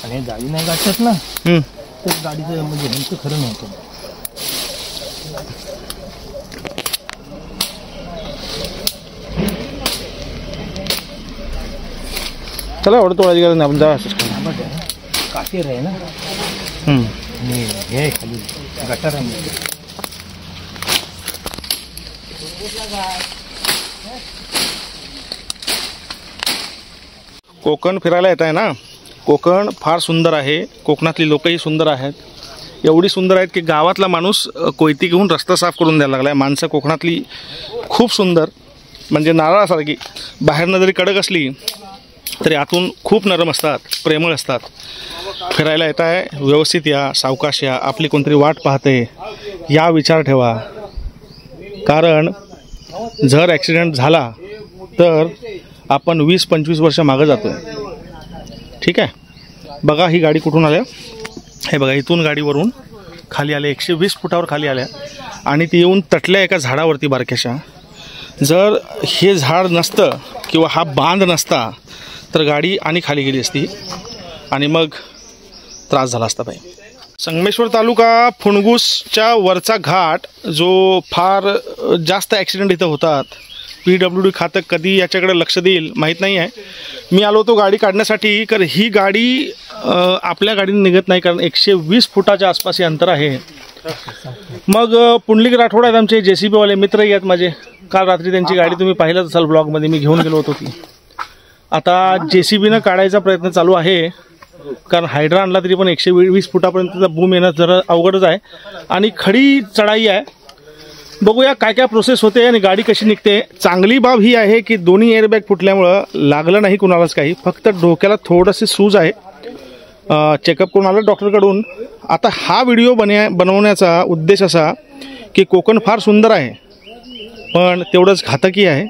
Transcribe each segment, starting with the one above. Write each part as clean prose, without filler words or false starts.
आणि गाडी नाही गाठत ना तर गाडीचं म्हणजे नेमकं खरं नव्हतं. चला एवढं तोडायची गरज नाही, आपण जा. काटेर आहे ना आणि हे खाली गटार आहे. कोकण फिरायला येत आहे ना. कोकण फार सुंदर आहे. कोकणातली लोकही सुंदर आहेत. एवढी सुंदर आहेत की गावातला माणूस कोयती घेऊन रस्ता साफ करून द्यायला लागला आहे. माणसं कोकणातली खूप सुंदर, म्हणजे नारळासारखी. बाहेरनं जरी कडक असली तरी आतून खूप नरम असतात, प्रेमळ असतात. फिरायला येत आहे, व्यवस्थित या, सावकाश या. आपली कोणतरी वाट पाहते या विचार ठेवा. कारण जर ॲक्सिडेंट झाला तर आपण 20-25 वर्ष मागं जातो आहे. ठीक आहे. बघा ही गाडी कुठून आल्या. हे बघा इथून गाडीवरून खाली आले, 120 फुटावर खाली आल्या आणि ती येऊन तटल्या एका झाडावरती बारक्याशा. जर हे झाड नसतं किंवा हा बांध नसता तर गाडी आणि खाली गेली असती आणि मग त्रास झाला असता. पाहिजे संगमेश्वर तालुका फुणगुसच्या वरचा घाट जो फार जास्त ॲक्सिडेंट इथं होतात. PWD खातं कधी याच्याकडे लक्ष देईल माहीत नाही आहे. मी आलो होतो गाडी काढण्यासाठी, कारण ही गाडी आपल्या गाडीने निघत नाही, कारण 120 फुटाच्या आसपास हे अंतर आहे. मग पुंडलिक राठोड आहेत आमचे JCBवाले, मित्रही आहेत माझे. काल रात्री त्यांची गाडी तुम्ही पाहिलंच असाल ब्लॉगमध्ये, मी घेऊन गेलो होतो ती. आता JCBनं काढायचा प्रयत्न चालू आहे, कारण हायड्रा आणला तरी पण 120 फुटापर्यंतचा बूम येणं जरा अवघडच आहे आणि खडी चढाई आहे. बघूया काय काय प्रोसेस होते आणि गाडी कशी निघते. चांगली बाब ही आहे की दोन्ही एअरबॅग फुटल्यामुळं लागलं नाही कुणालाच काही, फक्त डोक्याला थोडंसे सूज आहे. चेकअप करून आलं डॉक्टरकडून. आता हा व्हिडिओ बनवण्याचा उद्देश असा की कोकण फार सुंदर आहे पण तेवढंच घातकी आहे.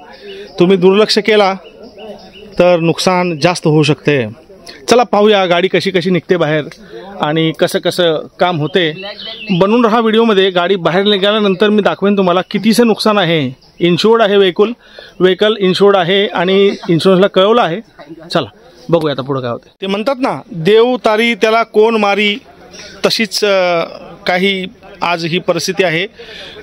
तुम्ही दुर्लक्ष केला तर नुकसान जास्त होऊ शकते. चला पाहूया गाडी कशी कशी निघते बाहेर आणि कसं कसं काम होते. बनून राहा व्हिडिओमध्ये. गाडी बाहेर निघाल्यानंतर मी दाखवेन तुम्हाला कितीचं नुकसान आहे. इन्शुर्ड आहे व्हेकल इन्शुर्ड आहे आणि इन्शुरन्सला कळवलं आहे. चला बघूया आता पुढं काय होते. ते म्हणतात ना, देव तारी त्याला कोण मारी, तशीच काही आज ही परिस्थिती आहे.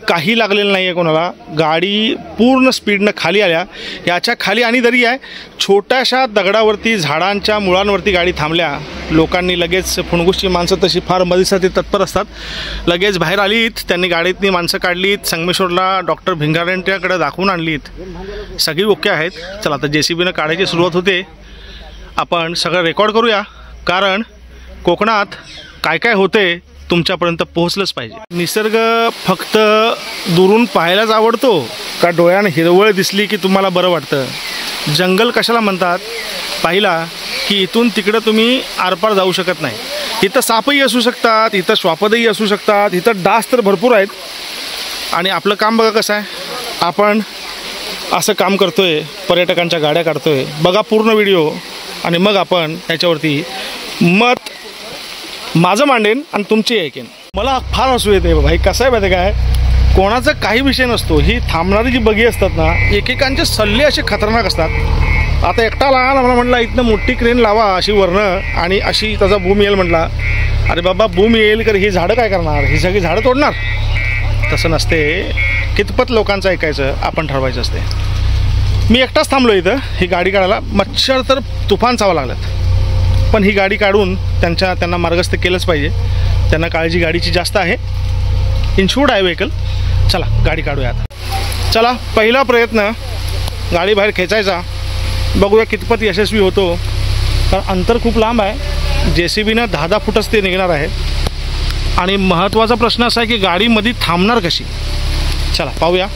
काही लागलेलं नाही आहे कोणाला. गाडी पूर्ण स्पीडनं खाली आल्या. याच्या खाली आणि दरी आहे. छोट्याशा दगडावरती, झाडांच्या मुळांवरती गाडी थांबल्या. लोकांनी लगेच, फुणगुसची माणसं तशी फार मदतीसाठी तत्पर असतात, लगेच बाहेर आलीत. त्यांनी गाडीतनी माणसं काढलीत. संगमेश्वरला डॉक्टर भिंगारेंच्याकडे दाखवून आणलीत. सगळी ओके आहेत. चला आता JCBनं काढायची सुरुवात होते. आपण सगळं रेकॉर्ड करूया, कारण कोकणात काय काय होते तुमच्यापर्यंत पोहोचलंच पाहिजे. निसर्ग फक्त दुरून पाहायलाच आवडतो का डोळ्यानं हिरवळ दिसली की तुम्हाला बरं वाटतं? जंगल कशाला म्हणतात? पाहिला की इथून तिकडं तुम्ही आरपार जाऊ शकत नाही. इथं सापही असू शकतात, इथं श्वापदही असू शकतात, इथं डास तर भरपूर आहेत. आणि आपलं काम बघा कसं आहे. आपण असं काम करतोय, पर्यटकांच्या गाड्या काढतोय. बघा पूर्ण व्हिडिओ आणि मग आपण त्याच्यावरती मत माझं मांडेन आणि तुमची ऐकेन. मला फार हसू येते भाई. कसं आहे माहिती काय, कोणाचा काही विषय नसतो. ही थांबणारी जी बगी असतात ना, एकेकांचे सल्ले असे खतरनाक असतात. आता एकटा लहान मला म्हटला इथनं मोठी क्रेन लावा अशी वरनं आणि अशी त्याचा बूम येईल म्हटला. अरे बाबा बूम येईल तर ही झाडं काय करणार? ही सगळी झाडं तोडणार? तसं नसते. कितपत लोकांचं ऐकायचं आपण ठरवायचं असते. मी एकटाच थांबलो इथं ही गाडी काढायला. मच्छर तर तुफान चावा लागल्यात, पण ही गाडी काढून त्यांना मार्गस्थ केलंच पाहिजे. त्यांना काळजी गाडीची जास्त आहे. इन्शुर्ड आहे व्हेकल. चला गाडी काढूया आता. चला पहिला प्रयत्न गाडी बाहेर खेचायचा. बघूया कितपत यशस्वी होतो. कारण अंतर खूप लांब आहे. JCBनं 10-10 फुटच ते निघणार आहे. आणि महत्त्वाचा प्रश्न असा आहे की गाडीमध्ये थांबणार कशी. चला पाहूया.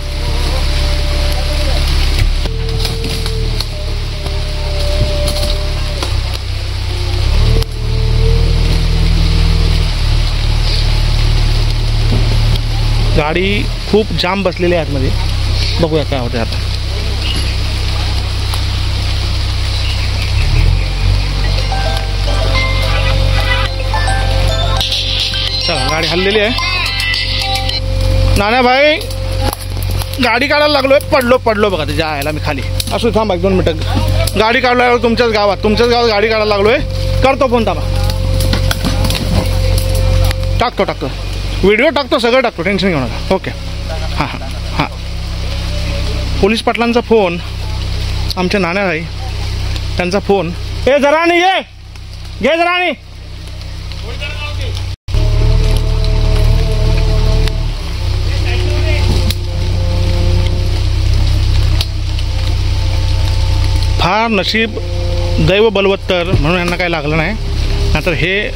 गाडी खूप जाम बसलेली आहे आतमध्ये. बघूया काय होते आता. चला गाडी हललेली आहे. नाना भाई गाडी काढायला लागलोय. पडलो बघा त्याच्या आयला मी खाली. असू थांबा 1-2 मिनटं. गाडी काढायला तुमच्याच गावात गाडी काढायला लागलोय. करतो फोन. थांबा टाकतो व्हिडिओ टाकतो, सगळं टाकतो, टेन्शन घेऊ नका. ओके. हां हां हां. पोलीस पाटलांचा फोन, आमच्या नाण्या आहे त्यांचा फोन. ए जरा नाही घे जरा नाही. फार नशीब दैव बलवत्तर म्हणून यांना काही लागलं नाही, नाहीतर हे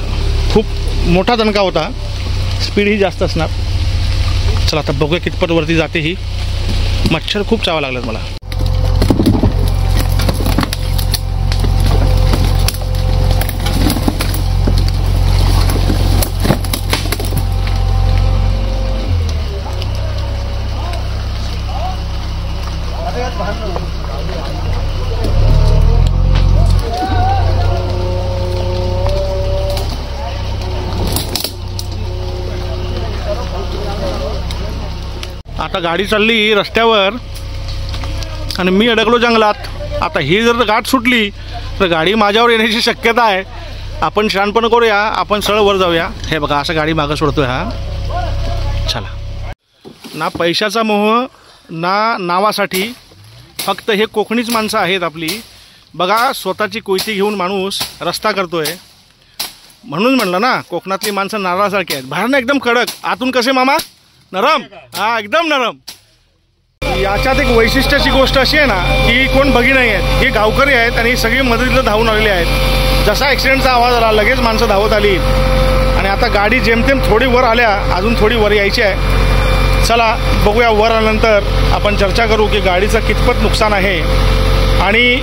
खूप मोठा दणका होता. स्पीडही जास्त असणार. चला आता बघूया कितपत वरती जाते ही. मच्छर खूप चावा लागलेत मला. आता गाडी चालली रस्त्यावर आणि मी अडकलो जंगलात. आता ही जर गाठ सुटली तर गाडी माझ्यावर येण्याची शक्यता आहे. आपण शानपण करूया, आपण सरळ वर जाऊया. हे बघा असं गाडी मागं सोडतोय हा. चला. ना पैशाचा मोह ना नावासाठी, फक्त हे कोकणीच माणसं आहेत आपली. बघा स्वतःची कोयती घेऊन माणूस रस्ता करतोय. म्हणून म्हणलं ना कोकणातली माणसं नारळासारखी आहेत. बाहेरनं एकदम कडक, आतून कसे मामा? नरम. हा एकदम नरम. याच्यात एक वैशिष्ट्याची गोष्ट अशी आहे ना की कोण बघी नाही आहेत, हे गावकरी आहेत आणि सगळी मदतीला धावून आलेले आहेत. जसा ॲक्सिडेंटचा आवाज आला लगेच माणसं धावत आली आणि आता गाडी जेमतेम थोडी वर आल्या, अजून थोडी वर यायची आहे. चला बघूया, वर आल्यानंतर आपण चर्चा करू की गाडीचं कितपत नुकसान आहे आणि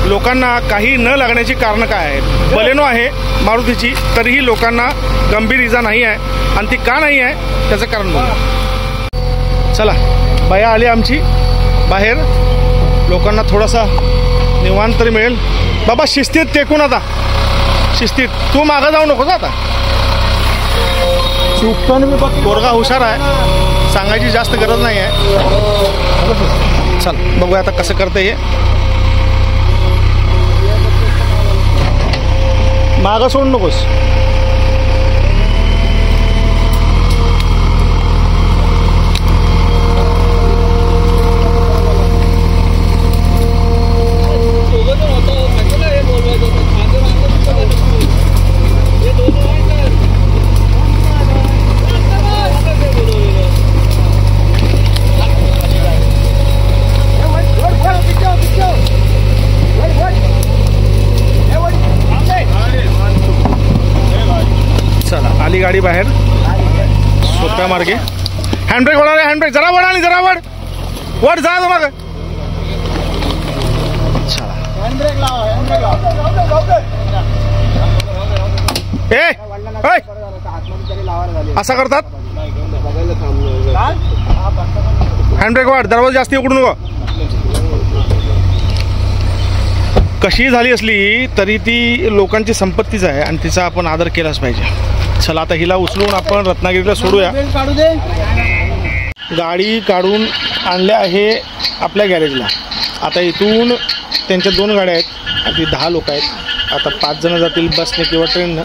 लोकांना काही न लागण्याची कारणं काय आहेत. बलेनो आहे मारुतीची, तरीही लोकांना गंभीर इजा नाही आहे आणि ती का नाही आहे त्याचं कारण बघू. चला बाया आली आमची बाहेर, लोकांना थोडासा निवांत तरी मिळेल. बाबा शिस्तीत टेकून, आता शिस्तीत, तू मागं जाऊ नकोस आता. पोरगा हुशार आहे, सांगायची जास्त गरज नाही आहे. चल बघूया आता कसं करतं हे. मागं सोडू नकोस. आली गाडी बाहेर सोप्या मार्गे. हँडब्रेक वळा रे, हँडब्रेक जरा वळ आणि जरा वळ वर जा मग. ए असं करतात. हँडब्रेक वाढ, दरवाजा जास्त उघडू नको. कशी झाली असली तरी ती लोकांची संपत्तीच आहे आणि तिचा आपण आदर केलाच पाहिजे. चला आता हिला उचलून आपण रत्नागिरीला सोडूया. गाडी काढून आणल्या आहे आपल्या गॅरेजला. आता इथून त्यांच्या 2 गाड्या आहेत, ती 10 लोक आहेत. आता 5 जण जातील बसने किंवा ट्रेननं.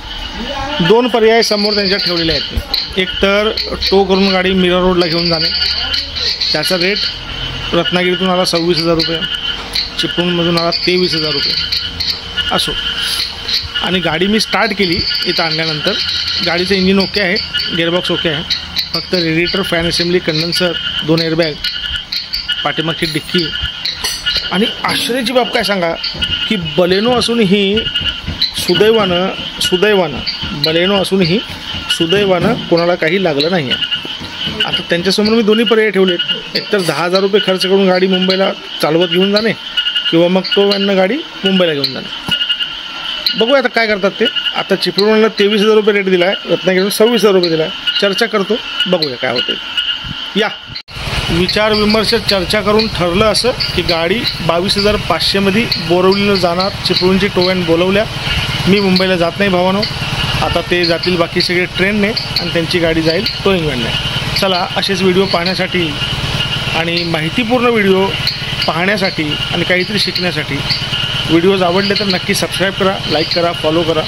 2 पर्याय समोर त्यांच्या ठेवलेले आहेत. एक तर टो करून गाडी मीरा रोडला घेऊन जाणे, त्याचा रेट रत्नागिरीतून आला 26,000 रुपये, चिपळूणमधून आला 23,000 रुपये असो. आणि गाडी मी स्टार्ट केली इथं आणल्यानंतर. गाडीचं इंजिन ओके आहे, गिअरबॉक्स ओके आहे, फक्त radiator, fan assembly, condenser, 2 airbag, पाठीमागची डिक्की. आणि आश्चर्याची बाब काय सांगा की बलेनो असूनही सुदैवानं बलेनो असूनही सुदैवानं कोणाला काही लागलं नाही आहे. आता त्यांच्यासमोर मी दोन्ही पर्याय ठेवलेत. एकतर 10,000 रुपये खर्च करून गाडी मुंबईला चालवत घेऊन जाणे किंवा मग तो व्हॅननं गाडी मुंबईला घेऊन जाणे. बघूया आता काय करतात ते. आता चिपळूणला 23,000 रुपये रेट दिला आहे, रत्नागिरीला 26,000 रुपये दिला आहे. चर्चा करतो, बघूया काय होते. या विचार विमर्श चर्चा करून ठरलं असं की गाडी 22,500मध्ये बोरवलीला जाणार. चिपळूणची टो व्हॅन बोलवल्या. मी मुंबईला जात नाही भावानो. आता ते जातील बाकी सगळे ट्रेनने आणि त्यांची गाडी जाईल टोईंग व्हॅनने. चला असेच व्हिडिओ पाहण्यासाठी आणि माहितीपूर्ण व्हिडिओ पाहण्यासाठी आणि काहीतरी शिकण्यासाठी व्हिडिओज आवडले तर नक्की सबस्क्राईब करा, लाईक करा, फॉलो करा.